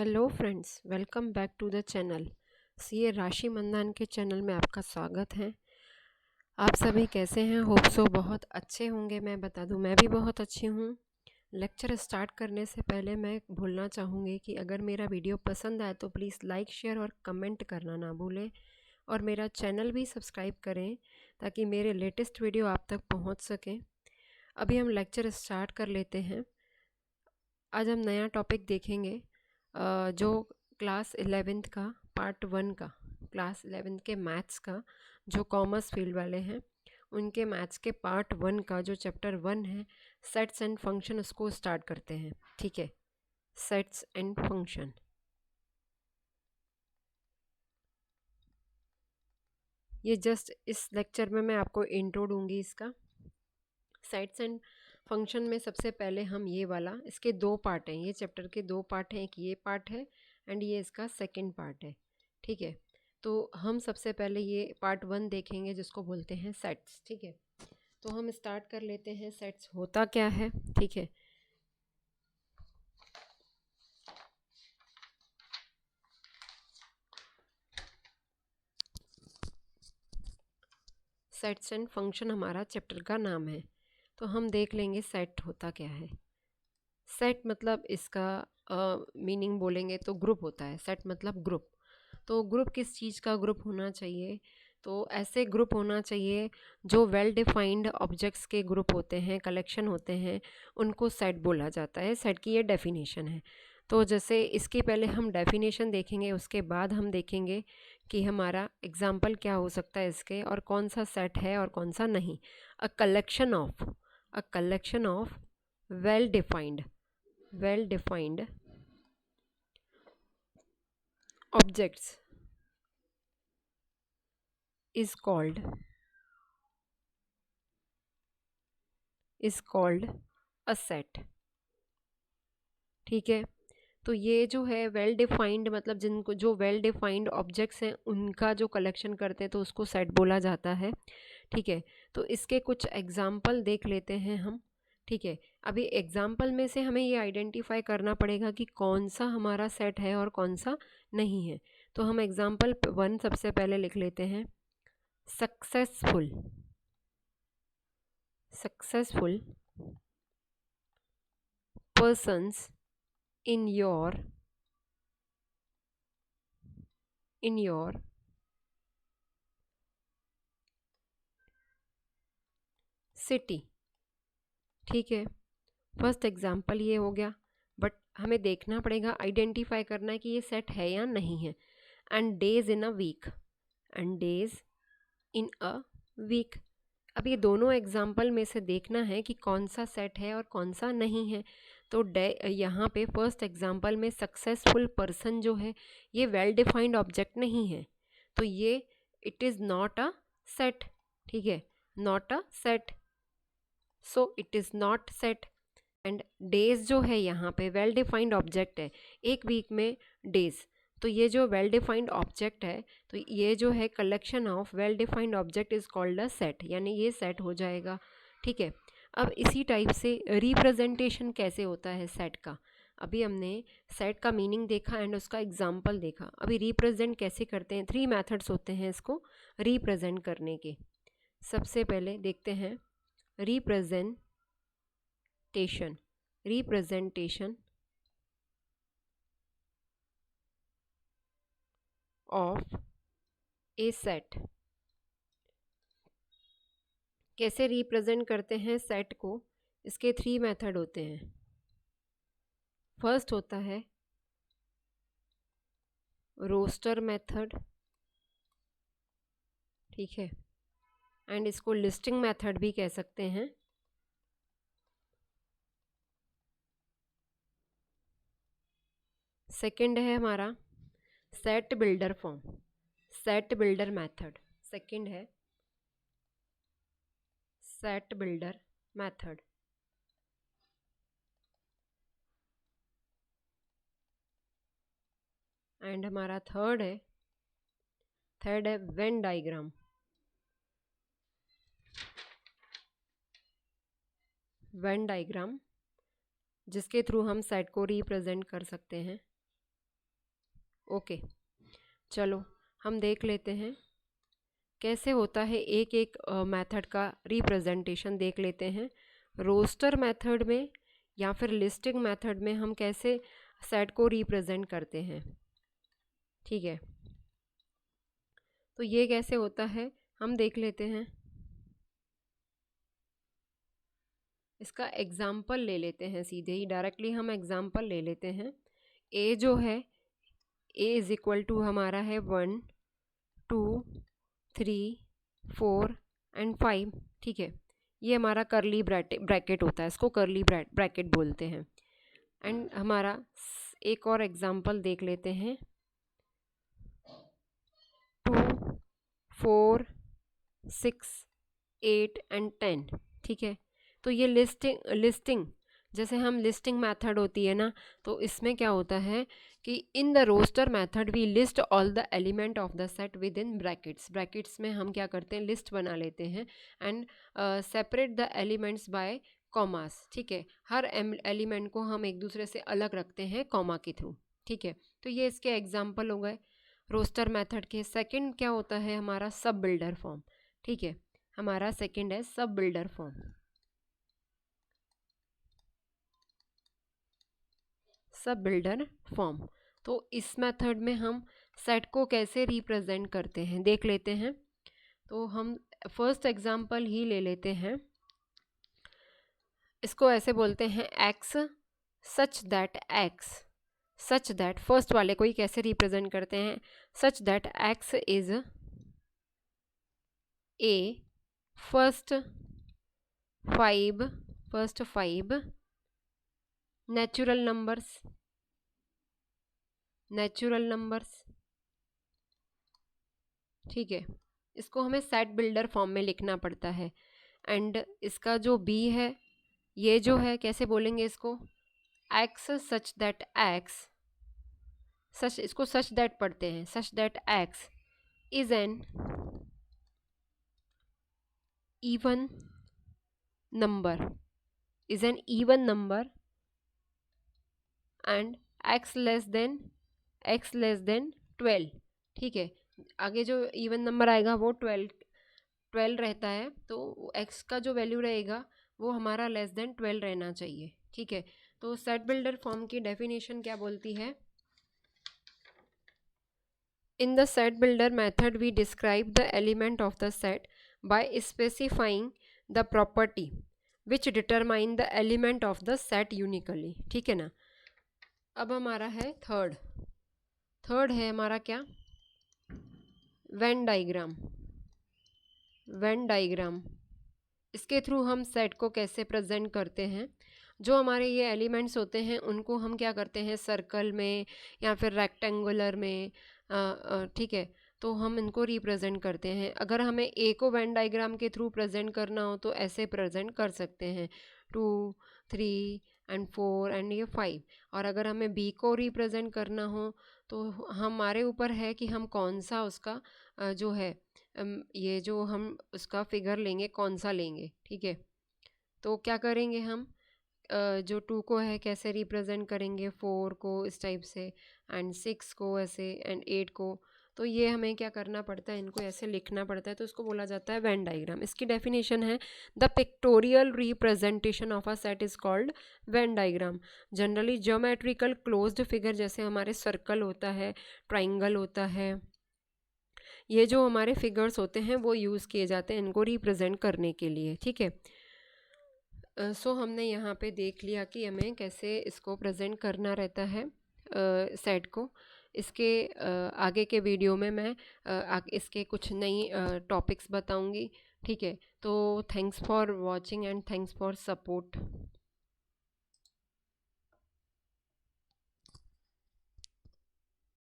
Hello friends, welcome back to the channel. CA Rashi Mandan के channel में आपका स्वागत है। आप सभी कैसे हैं? होप सो बहुत अच्छे होंगे। मैं बता दूं, मैं भी बहुत अच्छी हूं। लेक्चर स्टार्ट करने से पहले मैं बोलना चाहूँगी कि अगर मेरा वीडियो पसंद आए तो प्लीज़ लाइक, शेयर और कमेंट करना ना भूलें और मेरा चैनल भी सब्सक्राइब करें ताकि मेरे लेटेस्ट वीडियो आप तक पहुँच सकें। अभी हम लेक्चर स्टार्ट कर लेते हैं। आज हम नया टॉपिक देखेंगे जो क्लास 11th का पार्ट 1 का, क्लास 11th के मैथ्स का, जो कॉमर्स फील्ड वाले हैं उनके मैथ्स के पार्ट 1 का जो चैप्टर 1 है, सेट्स एंड फंक्शन, उसको स्टार्ट करते हैं। ठीक है, सेट्स एंड फंक्शन। ये जस्ट इस लेक्चर में मैं आपको इंट्रो दूंगी इसका। सेट्स एंड फंक्शन में सबसे पहले हम ये वाला, इसके दो पार्ट हैं, ये चैप्टर के दो पार्ट हैं, एक ये पार्ट है एंड ये इसका सेकंड पार्ट है। ठीक है, तो हम सबसे पहले ये पार्ट 1 देखेंगे जिसको बोलते हैं सेट्स। ठीक है, तो हम स्टार्ट कर लेते हैं। सेट्स होता क्या है? ठीक है, सेट्स एंड फंक्शन हमारा चैप्टर का नाम है, तो हम देख लेंगे सेट होता क्या है। सेट मतलब इसका मीनिंग बोलेंगे तो ग्रुप होता है। सेट मतलब ग्रुप। तो ग्रुप किस चीज़ का ग्रुप होना चाहिए? तो ऐसे ग्रुप होना चाहिए जो वेल डिफाइंड ऑब्जेक्ट्स के ग्रुप होते हैं, कलेक्शन होते हैं, उनको सेट बोला जाता है। सेट की ये डेफिनेशन है। तो जैसे इसके पहले हम डेफिनेशन देखेंगे, उसके बाद हम देखेंगे कि हमारा एग्जाम्पल क्या हो सकता है इसके, और कौन सा सेट है और कौन सा नहीं। A collection of well defined objects is called a set। ठीक है, तो ये जो है वेल डिफाइंड मतलब जिनको, जो वेल डिफाइंड ऑब्जेक्ट्स हैं उनका जो कलेक्शन करते हैं तो उसको सेट बोला जाता है। ठीक है, तो इसके कुछ एग्जाम्पल देख लेते हैं हम। ठीक है, अभी एग्जाम्पल में से हमें ये आइडेंटिफाई करना पड़ेगा कि कौन सा हमारा सेट है और कौन सा नहीं है। तो हम एग्जाम्पल 1 सबसे पहले लिख लेते हैं। Successful persons in your city. ठीक है, फर्स्ट एग्जाम्पल ये हो गया, बट हमें देखना पड़ेगा, आइडेंटिफाई करना है कि ये सेट है या नहीं है। And days in a week. अब ये दोनों एग्जाम्पल में से देखना है कि कौन सा सेट है और कौन सा नहीं है। तो यहाँ पे फर्स्ट एग्जाम्पल में सक्सेसफुल पर्सन जो है ये वेल डिफाइंड ऑब्जेक्ट नहीं है, तो ये it is not a set. ठीक है, not a set, so it is not set. And days जो है यहाँ पे वेल डिफाइंड ऑब्जेक्ट है, एक वीक में डेज, तो ये जो वेल डिफाइंड ऑब्जेक्ट है, तो ये जो है collection of well defined object is called a set, यानी ये सेट हो जाएगा। ठीक है, अब इसी टाइप से रिप्रेजेंटेशन कैसे होता है सेट का। अभी हमने सेट का मीनिंग देखा एंड उसका एग्जाम्पल देखा। अभी रिप्रेजेंट कैसे करते हैं? 3 मेथड्स होते हैं इसको रिप्रेजेंट करने के। सबसे पहले देखते हैं रिप्रेजेंटेशन ऑफ ए सेट। कैसे रिप्रेजेंट करते हैं सेट को? इसके 3 मेथड होते हैं। फर्स्ट होता है रोस्टर मेथड। ठीक है, एंड इसको लिस्टिंग मेथड भी कह सकते हैं। सेकंड है हमारा सेट बिल्डर मेथड। सेकंड है सेट बिल्डर मेथड। एंड हमारा थर्ड है वेन डायग्राम। जिसके थ्रू हम सेट को रिप्रेजेंट कर सकते हैं। ओके, चलो हम देख लेते हैं कैसे होता है एक एक मेथड का रिप्रेजेंटेशन देख लेते हैं। रोस्टर मेथड में या फिर लिस्टिंग मेथड में हम कैसे सेट को रिप्रेजेंट करते हैं। ठीक है, तो ये कैसे होता है हम देख लेते हैं। इसका एग्जाम्पल ले लेते हैं, सीधे ही डायरेक्टली हम एग्जाम्पल ले लेते हैं। ए जो है, ए इज इक्वल टू हमारा है 1 2 3 4 एंड 5। ठीक है, ये हमारा करली ब्रैकेट होता है, इसको करली ब्रैकेट बोलते हैं। एंड हमारा एक और एग्जाम्पल देख लेते हैं, 2 4 6 8 एंड 10। ठीक है, तो ये लिस्टिंग जैसे हम लिस्टिंग मेथड होती है ना, तो इसमें क्या होता है कि in the roster method we list all the element of the set with in brackets में हम क्या करते हैं, लिस्ट बना लेते हैं and separate the elements by commas. ठीक है, हर एलिमेंट को हम एक दूसरे से अलग रखते हैं कॉमा के थ्रू। ठीक है, तो ये इसके एग्जाम्पल हो गए रोस्टर मेथड के। सेकंड क्या होता है हमारा, सब बिल्डर फॉर्म। ठीक है, हमारा सेकंड है सब बिल्डर फॉर्म। सब बिल्डर फॉर्म, तो इस मेथड में हम सेट को कैसे रिप्रेजेंट करते हैं देख लेते हैं। तो हम फर्स्ट एग्जांपल ही ले लेते हैं, इसको ऐसे बोलते हैं एक्स सच दैट फर्स्ट वाले को ही कैसे रिप्रेजेंट करते हैं, such that x is a first five natural numbers. ठीक है, इसको हमें सेट बिल्डर फॉर्म में लिखना पड़ता है। एंड इसका जो बी है, ये जो है कैसे बोलेंगे इसको, एक्स सच दैट इसको सच दैट पढ़ते हैं, such that x is an even number and x less than 12। ठीक है, आगे जो इवन नंबर आएगा वो 12 रहता है, तो x का जो वैल्यू रहेगा वो हमारा लेस देन 12 रहना चाहिए। ठीक है, तो सेट बिल्डर फॉर्म की डेफिनेशन क्या बोलती है, in the set builder method we describe the element of the set by specifying the property which determine the element of the set uniquely. ठीक है ना। अब हमारा है थर्ड है हमारा क्या, वेन डायग्राम। इसके थ्रू हम सेट को कैसे प्रेजेंट करते हैं, जो हमारे ये एलिमेंट्स होते हैं उनको हम क्या करते हैं, सर्कल में या फिर रेक्टेंगुलर में। ठीक है, तो हम इनको रिप्रेजेंट करते हैं। अगर हमें ए को वेन डायग्राम के थ्रू प्रेजेंट करना हो तो ऐसे प्रेजेंट कर सकते हैं, 2 3 एंड 4 एंड ये 5। और अगर हमें बी को रिप्रेजेंट करना हो तो हमारे ऊपर है कि हम कौन सा उसका जो है ये जो हम उसका फिगर लेंगे कौन सा लेंगे। ठीक है, तो क्या करेंगे हम, जो 2 को है कैसे रिप्रेजेंट करेंगे, 4 को इस टाइप से एंड 6 को ऐसे एंड 8 को। तो ये हमें क्या करना पड़ता है, इनको ऐसे लिखना पड़ता है, तो इसको बोला जाता है वेन डायग्राम। इसकी डेफिनेशन है, the pictorial representation of a set is called Venn diagram. Generally geometrical closed figure, जैसे हमारे सर्कल होता है, ट्राइंगल होता है, ये जो हमारे फिगर्स होते हैं वो यूज़ किए जाते हैं इनको रिप्रेजेंट करने के लिए। ठीक है, सो हमने यहाँ पे देख लिया कि हमें कैसे इसको प्रेजेंट करना रहता है सेट को। इसके आगे के वीडियो में मैं इसके कुछ नई टॉपिक्स बताऊंगी। ठीक है, तो thanks for watching and thanks for support.